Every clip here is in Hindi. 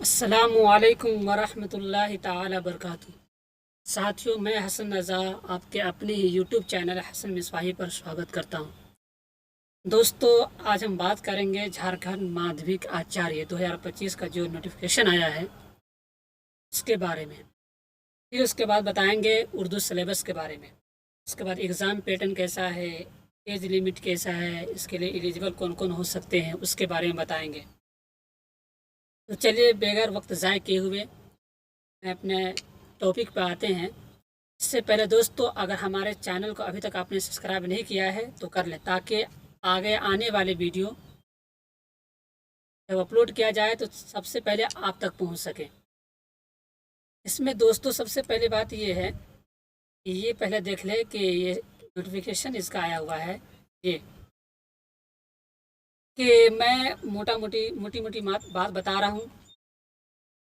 अस्सलामुअलैकुम वरहमतुल्लाहि ताला बरकातुहू। साथियों, मैं हसन रज़ा आपके अपने ही यूट्यूब चैनल हसन मिसवाही पर स्वागत करता हूं। दोस्तों, आज हम बात करेंगे झारखंड माध्यमिक आचार्य 2025 का जो नोटिफिकेशन आया है उसके बारे में। फिर उसके बाद बताएंगे उर्दू सिलेबस के बारे में। उसके बाद एग्ज़ाम पैटर्न कैसा है, एज लिमिट कैसा है, इसके लिए एलिजिबल कौन कौन हो सकते हैं उसके बारे में बताएंगे। तो चलिए बगैर वक्त ज़ाय किए हुए मैं अपने टॉपिक पे आते हैं। इससे पहले दोस्तों, अगर हमारे चैनल को अभी तक आपने सब्सक्राइब नहीं किया है तो कर लें, ताकि आगे आने वाले वीडियो जब अपलोड किया जाए तो सबसे पहले आप तक पहुंच सके। इसमें दोस्तों सबसे पहली बात ये है कि ये पहले देख ले कि ये नोटिफिकेशन इसका आया हुआ है ये, कि मैं मोटी मोटी बात बता रहा हूँ।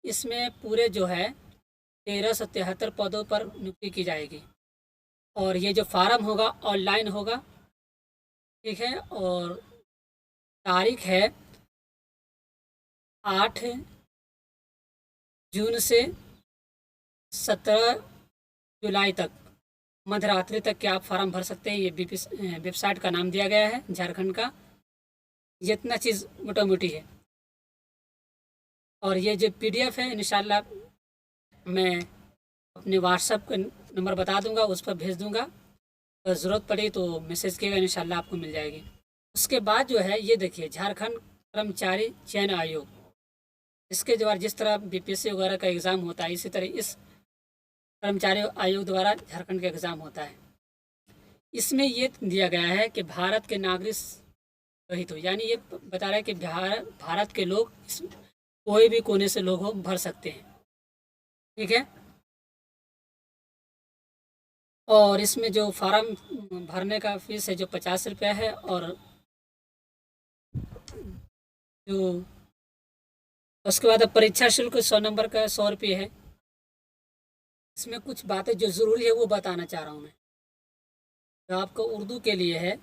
इसमें पूरे जो है 1373 पदों पर नियुक्ति की जाएगी और ये जो फार्म होगा ऑनलाइन होगा, ठीक है। और तारीख है 8 जून से 17 जुलाई तक, मध्यरात्रि तक के आप फार्म भर सकते हैं। ये वेबसाइट का नाम दिया गया है झारखंड का। ये इतना चीज़ मोटा मोटी है। और ये जो PDF है इंशाल्लाह मैं अपने व्हाट्सएप का नंबर बता दूंगा, उस पर भेज दूंगा। अगर ज़रूरत पड़ी तो मैसेज किएगा, इंशाल्लाह आपको मिल जाएगी। उसके बाद जो है ये देखिए, झारखंड कर्मचारी चयन आयोग, इसके द्वारा जिस तरह BPSC वगैरह का एग्ज़ाम होता है, इसी तरह इस कर्मचारी आयोग द्वारा झारखंड का एग्ज़ाम होता है। इसमें ये दिया गया है कि भारत के नागरिक रहित हो, यानी ये बता रहा है कि भारत के लोग कोई भी कोने से लोग हो भर सकते हैं, ठीक है। और इसमें जो फार्म भरने का फीस है जो 50 रुपया है, और जो उसके बाद परीक्षा शुल्क 100 नंबर का 100 रुपये है। इसमें कुछ बातें जो ज़रूरी है वो बताना चाह रहा हूँ मैं। जो आपको उर्दू के लिए है,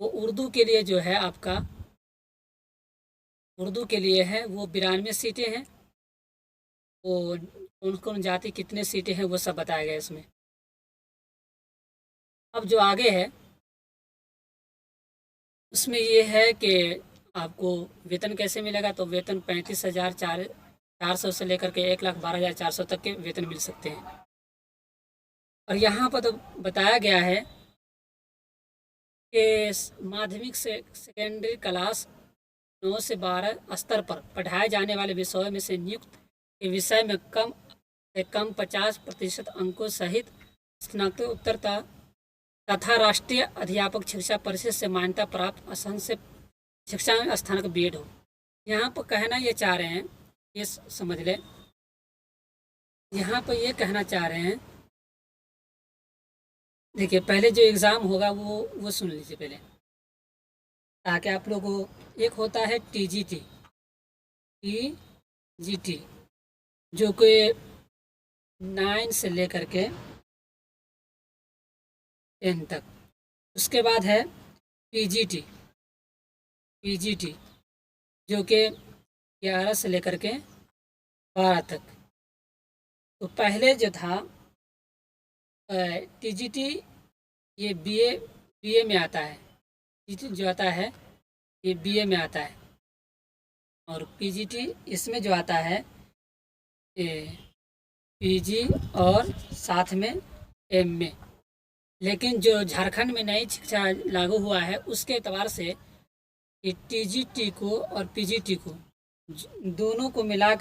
वो उर्दू के लिए जो है आपका उर्दू के लिए है वो 92 सीटें हैं। वो कौन कौन जाति कितने सीटें हैं वो सब बताया गया इसमें। अब जो आगे है उसमें ये है कि आपको वेतन कैसे मिलेगा। तो वेतन 35,400 से लेकर के 1,12,400 तक के वेतन मिल सकते हैं। और यहाँ पर तो बताया गया है कि माध्यमिक से सेकेंडरी क्लास 9 से 12 स्तर पर पढ़ाए जाने वाले विषयों में से नियुक्त के विषय में कम से कम 50% अंकों सहित स्नातकोत्तर तथा राष्ट्रीय अध्यापक शिक्षा परिषद से मान्यता प्राप्त असंख्य से शिक्षा में स्थानक BEd हो। यहाँ पर कहना ये चाह रहे हैं, ये समझ लें, यहाँ पर ये कहना चाह रहे हैं, देखिए पहले जो एग्ज़ाम होगा वो सुन लीजिए पहले, ताकि आप लोगों को। एक होता है TGT जो कि 9 से लेकर के 10 तक। उसके बाद है PGT जो कि 11 से लेकर के 12 तक। तो पहले जो था TGT, ये BA में आता है। TGT जो आता है ये BA में आता है, और PGT इसमें जो आता है ये PG और साथ में MA। लेकिन जो झारखंड में नई शिक्षा लागू हुआ है उसके एतबार से कि TGT को और PGT को दोनों को मिला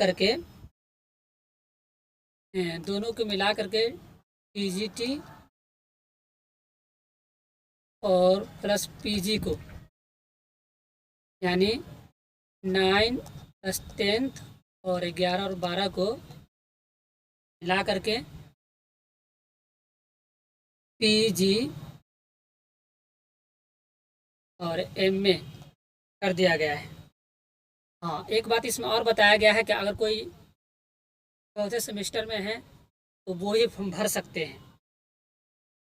करके TGT और प्लस PG को, यानी 9 प्लस 10 और 11 और 12 को मिला करके PG और MA कर दिया गया है। हाँ, एक बात इसमें और बताया गया है कि अगर कोई चौथे सेमेस्टर में है तो वो ही फॉर्म भर सकते हैं।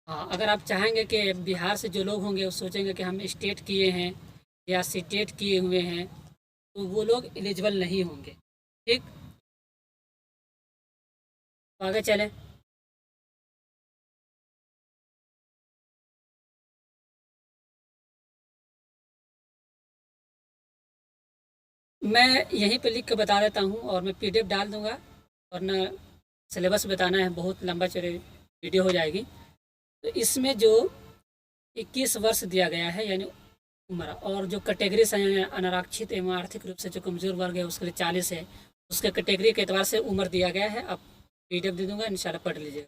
हाँ, अगर आप चाहेंगे कि बिहार से जो लोग होंगे वो सोचेंगे कि हम स्टेट किए हैं या सीटेट किए हुए हैं, तो वो लोग एलिजिबल नहीं होंगे, ठीक। आगे चलें। मैं यहीं पे लिख के बता देता हूँ और मैं पीडीएफ डाल दूँगा, वरना सिलेबस बताना है, बहुत लंबा चौड़े वीडियो हो जाएगी। तो इसमें जो 21 वर्ष दिया गया है यानी उम्र, और जो कैटेगरीज हैं अनारक्षित एवं आर्थिक रूप से जो कमज़ोर वर्ग है उसके लिए 40 है, उसके कैटेगरी के एतबार से उम्र दिया गया है। अब पीडीएफ दे दूँगा, इंशाल्लाह पढ़ लीजिएगा।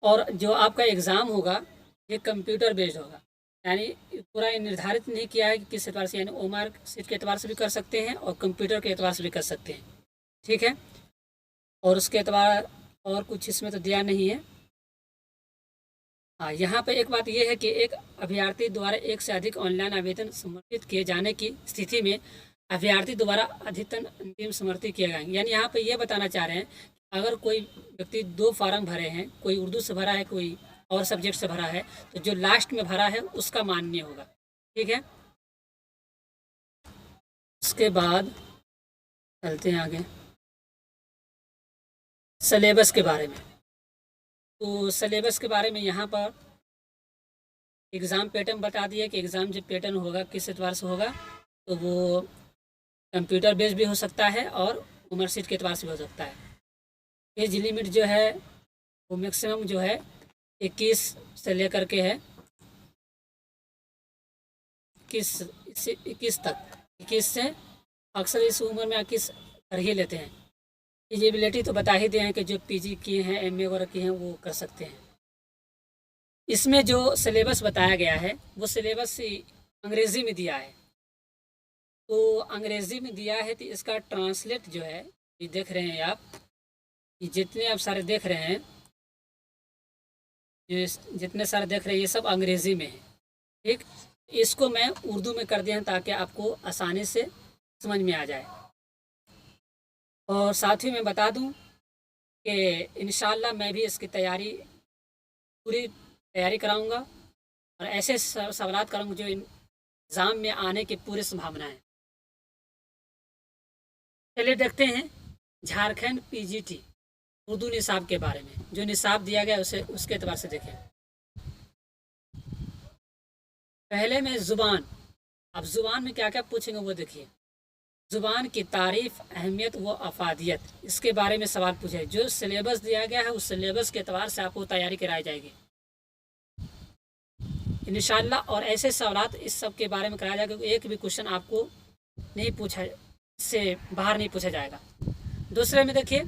और जो आपका एग्ज़ाम होगा ये कंप्यूटर बेस्ड होगा, यानी पूरा निर्धारित नहीं किया है कि किस एतबार से, यानी ओमार सीट के एतबार से भी कर सकते हैं और कंप्यूटर के एतबार से भी कर सकते हैं, ठीक है। और उसके एतबार और कुछ इसमें तो दिया नहीं है। हाँ, यहाँ पे एक बात यह है कि एक अभ्यर्थी द्वारा एक से अधिक ऑनलाइन आवेदन समर्पित किए जाने की स्थिति में अभ्यर्थी द्वारा अधिकतम अंतिम समर्पित किए जाएंगे। यानी यहाँ पे ये बताना चाह रहे हैं कि अगर कोई व्यक्ति 2 फार्म भरे हैं, कोई उर्दू से भरा है, कोई और सब्जेक्ट से भरा है, तो जो लास्ट में भरा है उसका मान्य होगा, ठीक है। उसके बाद चलते हैं आगे सिलेबस के बारे में। तो सिलेबस के बारे में यहाँ पर एग्ज़ाम पैटर्न बता दिया कि एग्ज़ाम जो पैटर्न होगा किस एतबार से होगा, तो वो कंप्यूटर बेस्ड भी हो सकता है और उम्र सीट के एतबार से भी हो सकता है। एज लिमिट जो है वो मैक्सिमम जो है 21 से लेकर के है 21 तक। 21 से अक्सर इस उम्र में 21 कर ही लेते हैं। एलिजिबिलिटी तो बता ही दिए हैं कि जो पीजी किए हैं, एमए वगैरह किए हैं वो कर सकते हैं। इसमें जो सिलेबस बताया गया है वो सिलेबस अंग्रेज़ी में दिया है। तो अंग्रेज़ी में दिया है तो इसका ट्रांसलेट जो है, ये देख रहे हैं आप, ये जितने आप सारे देख रहे हैं, ये जितने सारे देख रहे हैं ये सब अंग्रेज़ी में है, ठीक। इसको मैं उर्दू में कर दिया ताकि आपको आसानी से समझ में आ जाए। और साथ ही मैं बता दूं कि इंशाल्लाह मैं भी इसकी पूरी तैयारी कराऊंगा और ऐसे सवालात कराऊंगा जो एग्ज़ाम में आने की पूरी संभावना है। चलिए देखते हैं झारखंड पीजीटी उर्दू निसाब के बारे में। जो निसाब दिया गया उसे उसके एतबार से देखें। पहले में ज़ुबान, अब ज़ुबान में क्या क्या पूछेंगे वो देखिए। ज़ुबान की तारीफ़, अहमियत व अफादियत, इसके बारे में सवाल पूछे। जो सिलेबस दिया गया है उस सिलेबस के एतबार से आपको तैयारी कराई जाएगी इंशाल्लाह। और ऐसे सवालात इस सब के बारे में कराया जाएगा, एक भी क्वेश्चन आपको नहीं पूछा, से बाहर नहीं पूछा जाएगा। दूसरे में देखिए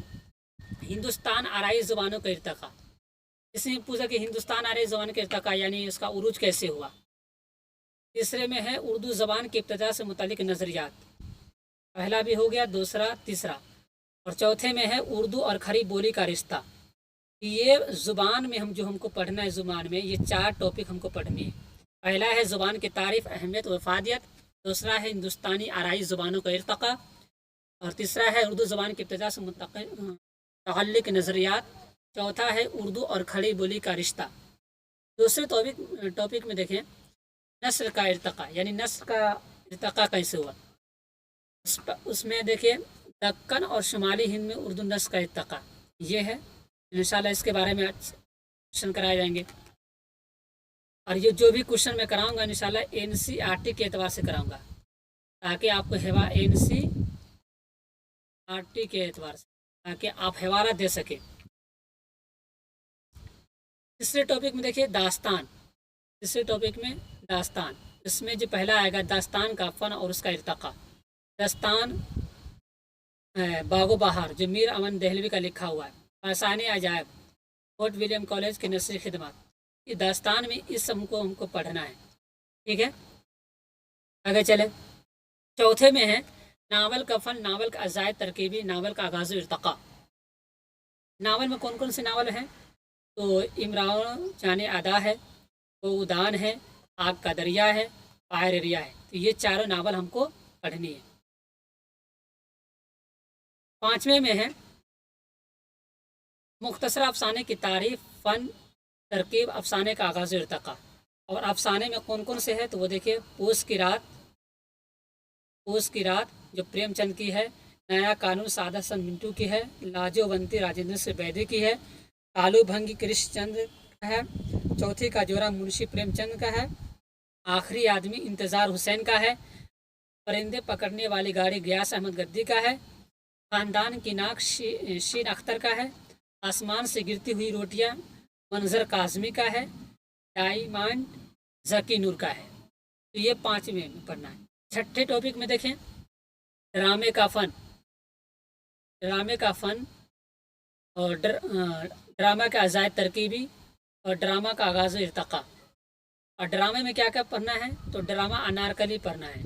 हिंदुस्तान आराई ज़ुबानों का इर्तका, इसमें पूछा कि हिंदुस्तान आराई ज़ुबान का इर्तका यानी इसका उरूज कैसे हुआ। तीसरे में है उर्दू ज़बान की इब्तिदा से मुतालिक नज़रियात, पहला भी हो गया, दूसरा, तीसरा। और चौथे में है उर्दू और खड़ी बोली का रिश्ता। ये ज़ुबान में हमको पढ़ना है, ज़ुबान में ये 4 टॉपिक हमको पढ़नी है। पहला है ज़ुबान की तारीफ़, अहमियत व अफादियत, दूसरा है हिंदुस्तानी आराई ज़ुबानों का इर्तका, और तीसरा है उर्दू ज़बान की इब्तिदा से मुतअल्लिक़ नज़रियात, चौथा है उर्दू और खड़ी बोली का रिश्ता। दूसरे टॉपिक में देखें नस्ल का इर्तका, यानी नस्ल का इर्तका कैसे हुआ। उसमें देखिए दक्कन और शुमाली हिंद में उर्दू नस्ल का इर्तका ये है। इंशाल्लाह इसके बारे में क्वेश्चन कराए जाएंगे। और ये जो भी क्वेश्चन मैं कराऊंगा इंशाल्लाह एनसीईआरटी के एतबार से कराऊंगा, ताकि आपको एनसीईआरटी के एतबार से ताकि आप हवाला दे सकें। तीसरे टॉपिक में देखिए दास्तान, तीसरे टॉपिक में दास्तान, इसमें जो पहला आएगा दास्तान का फ़न और उसका इर्तका। दास्तान बागो बहार जो मीर अमन दहलवी का लिखा हुआ है, आसानी अजायब, फोर्ट विलियम कॉलेज की नसरी खिदमत, ये दास्तान में इस सब को हमको पढ़ना है, ठीक है। आगे चले। चौथे में है नावल का फ़न, नावल का अजायद तरकीबी, नावल का आगाज़ इर्तका। नावल में कौन कौन से नावल हैं, तो इमरान जाने अदा है, वो उदान है, आग का दरिया है, पायर रिया है। तो ये चारों नावल हमको पढ़नी है। पाँचवें में है मुख्तसर अफसाने की तारीफ़, फ़न, तरकीब, अफसाने का आगाज़ इर्तका। और अफसाने में कौन कौन से हैं, तो वो देखिए पूस की रात जो प्रेमचंद की है, नया कानून सादा सन मिंटू की है। लाजोवंती राजेंद्र से बैदी की है। कालू भंगी कृष्णचंद्र का है। चौथी का जोरा मुंशी प्रेमचंद का है। आखिरी आदमी इंतज़ार हुसैन का है। परिंदे पकड़ने वाली गाड़ी गयास अहमद गद्दी का है। खानदान की नाक शीन अख्तर का है। आसमान से गिरती हुई रोटियां मंजर काजमी का है। डायमंड जकी नूर का है। तो ये 5 में पढ़ना है। छठे टॉपिक में देखें, ड्रामे का फन। ड्रामे का फन और ड्रामा का अजायद तरकीबी और ड्रामा का आगाज़ इर्तका। और ड्रामे में क्या क्या पढ़ना है, तो ड्रामा अनारकली पढ़ना है,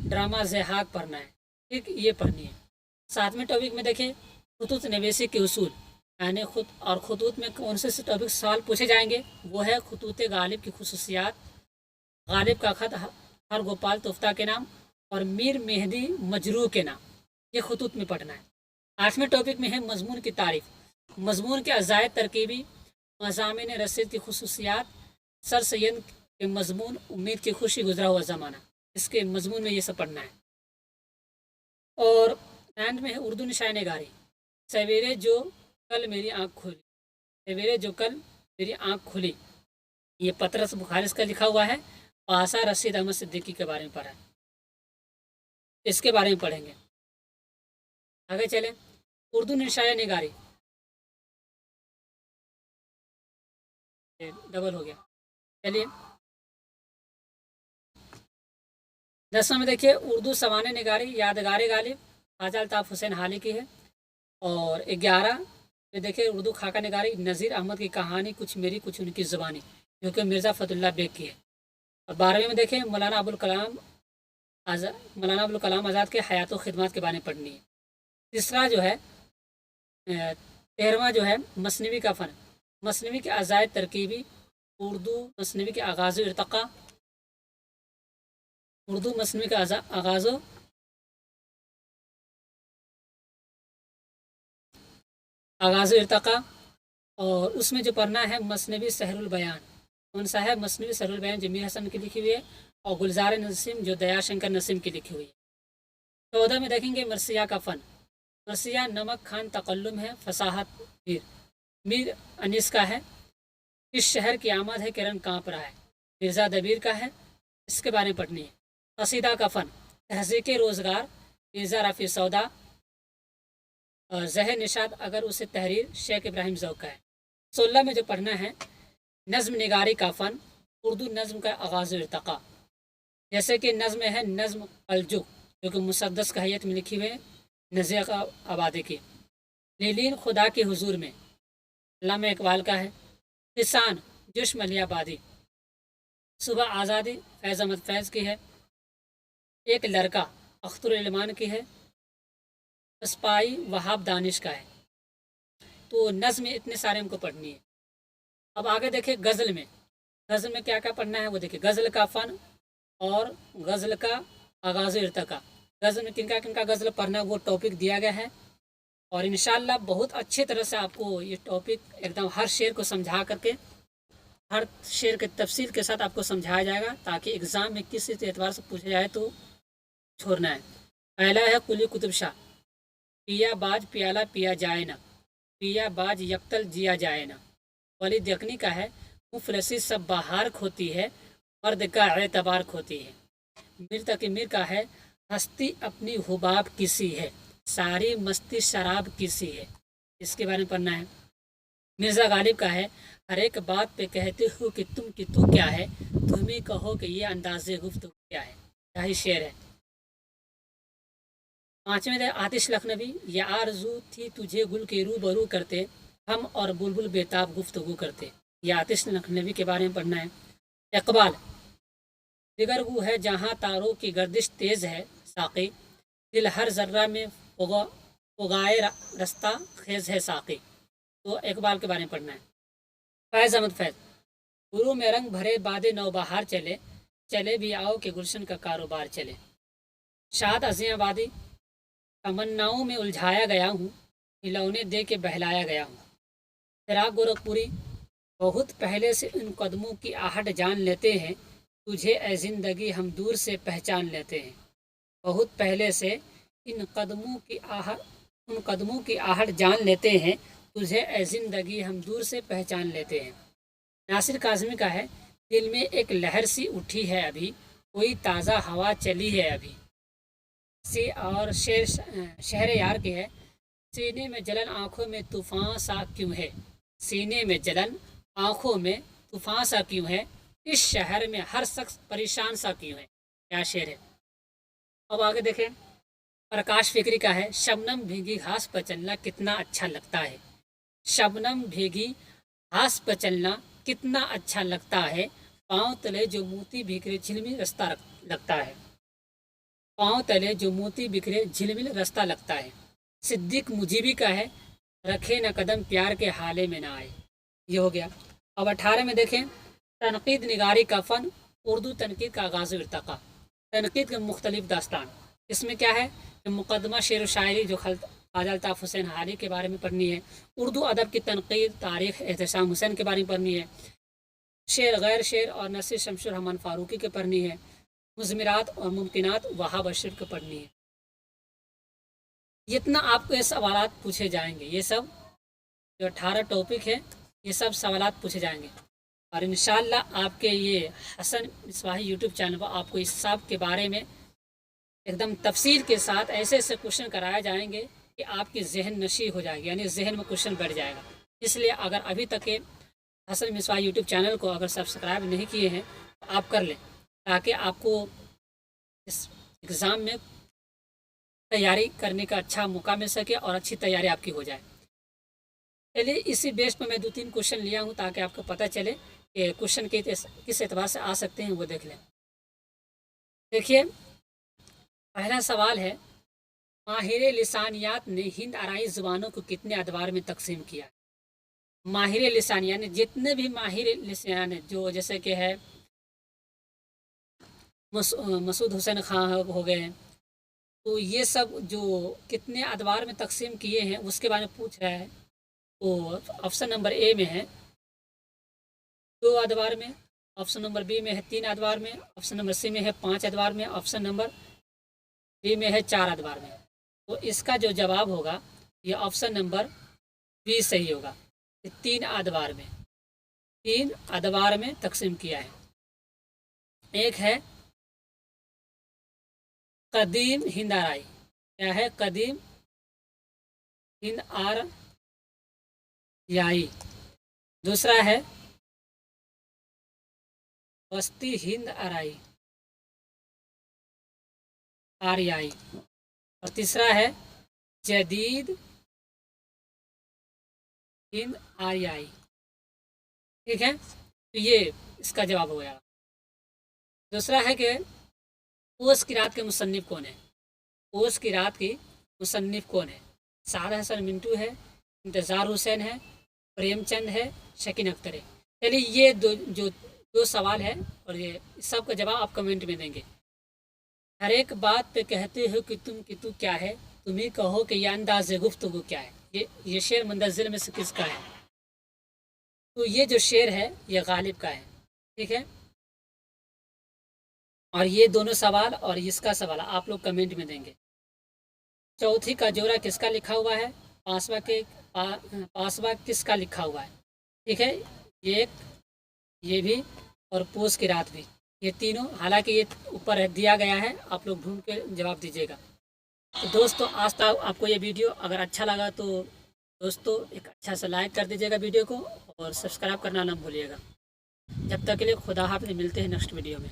ड्रामा ज़हाक पढ़ना है, ठीक, ये पढ़नी है। 7वें टॉपिक में देखें, खुतूत नवेसी के उसूल, यानी खुद और खुतूत में कौन से टॉपिक सवाल पूछे जाएंगे, वो है खुतूत गालिब की खुसूसियात, गालिब का ख़त हर गोपाल तुफ्ता के नाम और मीर मेहदी मजरू के नाम, ये खुतूत में पढ़ना है। 8वें टॉपिक में है मजमून की तारीफ, मजमून के अजायद तरकीबी, मज़ामिन रसीद की खुसूसियात, सर सैयद के मजमून, उम्मीद की खुशी गुजरा हुआ ज़माना, इसके मजमून में ये सब पढ़ना है। और एंड में है उर्दू निशान निगारी, सवेरे जो कल मेरी आँख खुली, सवेरे जो कल मेरी आँख खुली, ये पतरस बुखारिस का लिखा हुआ है। पासा रशीद अहमद सिद्दीकी के बारे में पढ़ा है, इसके बारे में पढ़ेंगे। आगे चलें, उर्दू निशान निगारी, डबल हो गया, चलिए। 10वां में देखिए, उर्दू सवाने निगारी यादगार गालिब, ख्वाजा अल्ताफ़ हुसैन हाली की है। और 11 में देखिए, उर्दू खाका निगारी, नज़ीर अहमद की कहानी कुछ मेरी कुछ उनकी ज़ुबानी, जो कि मिर्ज़ा फ़तहुल्लाह बेग की है। और 12वें में देखें, मौलाना अबुल कलाम आज़ाद के हयात व खिदमत के बारे में पढ़नी है। तीसरा जो है 13वां जो है मसनवी का फ़न, मसनवी के अजायद तरकीबी, उर्दू मसनवी के आगाज़ इर्तका, उर्दू मसनवी का आगाज़ इर्तका। और उसमें जो पढ़ना है मसनवी सहरुल बयान, कौन सा है, मसनवी सहरुल बयान जो मीर हसन की लिखी हुई है, और गुलजार नसीम जो दयाशंकर नसीम की लिखी हुई है। 14 में देखेंगे मरसिया का फ़न, मरसिया नमक खान तकल्लुम है, फसाहत मीर अनीस का है। इस शहर की आमद है, किरण काँप रहा है, मिर्ज़ा दबीर का है, इसके बारे में पढ़नी है। कसीदा का फ़न, तहज़ीक़ रोज़गार, मिर्ज़ा रफ़ी सौदा, जहर निशाद अगर उसे तहरीर, शेख इब्राहिम ज़ौक़ का है। 16 में जो पढ़ना है नज़्म निगारी का फ़न, उर्दू नज़्म का आगाज़ इर्तका, जैसे कि नज़्म है नज़्म अलजुक, जो कि मुसद्दस का हैयत में लिखी हुई है, नज़ीर आबादी की। लीलीन खुदा के हुजूर में, अल्लामा इकबाल का है। किसान जुश्म अली आबादी, सुबह आज़ादी फैज़ अहमद फैज़ की है। एक लड़का अख्तर इल्मान की है। स्पाई वहाब दानिश का है। तो नज़्म में इतने सारे हमको पढ़नी है। अब आगे देखिए गज़ल में, गज़ल में क्या क्या पढ़ना है वो देखिए, गज़ल का फ़न और गज़ल का आगाज़ इर्तका। गज़ल में किनका किनका गज़ल पढ़ना वो टॉपिक दिया गया है, और इंशाअल्लाह बहुत अच्छी तरह से आपको ये टॉपिक एकदम हर शेर को समझा करके, हर शेर के तफसील के साथ आपको समझाया जाएगा, ताकि एग्ज़ाम में किसी एतबार से पूछा जाए तो छोड़ना है। पहला है कुली कुतुब शाह, पिया बाज प्याला पिया जाए ना, पिया बाज यकतल जिया जाए ना। वली देखनी का है, मुफलसी सब बहार खोती है, मर्द का एतबार खोती है। मीर तकीमीर का है, हस्ती अपनी हुबाब किसी है, सारी मस्ती शराब किसी है, इसके बारे में पढ़ना है। मिर्ज़ा गालिब का है, हर एक बात पे कहते हो कि तुम कि तू क्या है, तुम ही कहो कि ये अंदाज़े गुफ्तगू क्या है, यही शेर है। 5वें आतिश लखनवी, ये आरज़ू थी तुझे गुल के रूबरू करते, हम और बुलबुल बेताब गुफ्तगू करते, ये आतिश लखनवी के बारे में पढ़ना है। इकबाल, दिगर वो है जहाँ तारों की गर्दिश तेज़ है साक़ी, दिल हर ज़र्रा में उगाए रास्ता खेज़ है साक़ी, तो इकबाल के बारे में पढ़ना है। फैज़ अहमद फैज़, गुरु में रंग भरे बादे नौबहार चले, चले भी आओ के गुलशन का कारोबार चले। शाद अज़ियाबादी, तमन्नाओं में उलझाया गया हूँ, खिलौने दे के बहलाया गया हूँ। फिराक गोरखपुरी, बहुत पहले से उन कदमों की आहट जान लेते हैं, तुझे ए ज़िंदगी हम दूर से पहचान लेते हैं। बहुत पहले से उन कदमों की आहट जान लेते हैं, तुझे ए जिंदगी हम दूर से पहचान लेते हैं। नासिर काज़मी का है, दिल में एक लहर सी उठी है अभी, कोई ताज़ा हवा चली है अभी। सी और शहर यार की है, सीने में जलन आंखों में तूफान सा क्यों है, सीने में जलन आंखों में तूफान सा क्यों है, इस शहर में हर शख्स परेशान सा क्यों है। क्या शेर है। अब आगे देखें, प्रकाश फिक्री का है, शबनम भीगी घास पर चलना कितना अच्छा लगता है, शबनम भीगी घास पर चलना कितना अच्छा लगता है, पाँव तले जो मोती बिखरे झिलमिल रास्ता लगता है, पाँव तले जो मोती बिखरे झिलमिल रास्ता लगता है। सिद्दीक मुजीबी का है, रखे न कदम प्यार के हाले में ना आए। ये हो गया। अब 18 में देखें, तनकीद निगारी का फ़न, उर्दू तनकीद का आगाज़ इर्तक़ा। तनकीद के मुख्तलिफ दास्तान, इसमें क्या है, मुकदमा शेर व शायरी जो ख्वाजा अल्ताफ़ हुसैन हाली के बारे में पढ़नी है, उर्दू अदब की तनकीद तारीख़ एहतशाम हुसैन के बारे में पढ़नी है, शेर गैर शेर और नसीर शमशुर रहमान फ़ारूकी के पढ़नी है, मुज़मिरात और मुमकिनात वहाब अशरफ को पढ़नी है। जितना आपको ये सवालात पूछे जाएंगे, ये सब जो 18 टॉपिक है, ये सब सवालात पूछे जाएंगे और इंशाअल्लाह आपके ये हसन मिसबाही यूट्यूब चैनल पर आपको इस सब के बारे में एकदम तफसील के साथ ऐसे ऐसे क्वेश्चन कराए जाएंगे कि आपकी जहन नशी हो जाएगी, यानी जहन में क्वेश्चन बढ़ जाएगा। इसलिए अगर अभी तक के हसन मिसबाही यूट्यूब चैनल को अगर सब्सक्राइब नहीं किए हैं तो आप कर लें, ताकि आपको इस एग्ज़ाम में तैयारी करने का अच्छा मौका मिल सके और अच्छी तैयारी आपकी हो जाए। चलिए, इसी बेस पर मैं 2-3 क्वेश्चन लिया हूँ ताकि आपको पता चले कि क्वेश्चन किस एतबार से आ सकते हैं, वो देख लें। देखिए, पहला सवाल है, माहिर लिसानियात ने हिंद आराई ज़ुबानों को कितने अदवार में तकसीम किया। माहिर लिसानिया ने जितने भी माहिर लिसान जो जैसे कि है मसूद हुसैन खान हो गए, तो ये सब जो कितने अदवार में तकसीम किए हैं उसके बारे में पूछ रहा है। तो ऑप्शन नंबर ए में है 2 अदवार में, ऑप्शन नंबर बी में है 3 अदवार में, ऑप्शन नंबर सी में है 5 अदवार में, ऑप्शन नंबर डी में है 4 अदवार में। तो इसका जो जवाब होगा ये ऑप्शन नंबर बी सही होगा। 3 अदवार में, 3 अदवार में तकसीम किया है। एक है कदीम हिंद आराई, क्या है, कदीम हिंद आरयाई। दूसरा है वस्ती हिंद आराई आरयाई, और तीसरा है जदीद हिंद आरयाई। ठीक है, तो ये इसका जवाब हो गया। दूसरा है कि ओस की रात के मुसन्निफ कौन है, ओस की रात की मुसन्निफ कौन है। साद हसन मिंटू है, इंतज़ार हुसैन है, प्रेमचंद है, शकीन अख्तर है। चलिए, ये दो सवाल है और ये सब का जवाब आप कमेंट में देंगे। हर एक बात पे कहते हो कि तू क्या है, तुम ही कहो कि यह अंदाज़ गुफ्तगू क्या है। ये शेर मुंदज़िल में से किसका है। तो ये जो शेर है ये गालिब का है। ठीक है, और ये दोनों सवाल और इसका सवाल आप लोग कमेंट में देंगे। चौथी का जोरा किसका लिखा हुआ है, पासवा किसका लिखा हुआ है। ठीक है, ये भी और पोस की रात भी, ये तीनों, हालांकि ये ऊपर दिया गया है, आप लोग ढूंढ के जवाब दीजिएगा। तो दोस्तों, आज तक आपको ये वीडियो अगर अच्छा लगा तो दोस्तों एक अच्छा सा लाइक कर दीजिएगा वीडियो को और सब्सक्राइब करना ना भूलिएगा। जब तक के लिए खुदा हाफ़िज़, मिलते हैं नेक्स्ट वीडियो में।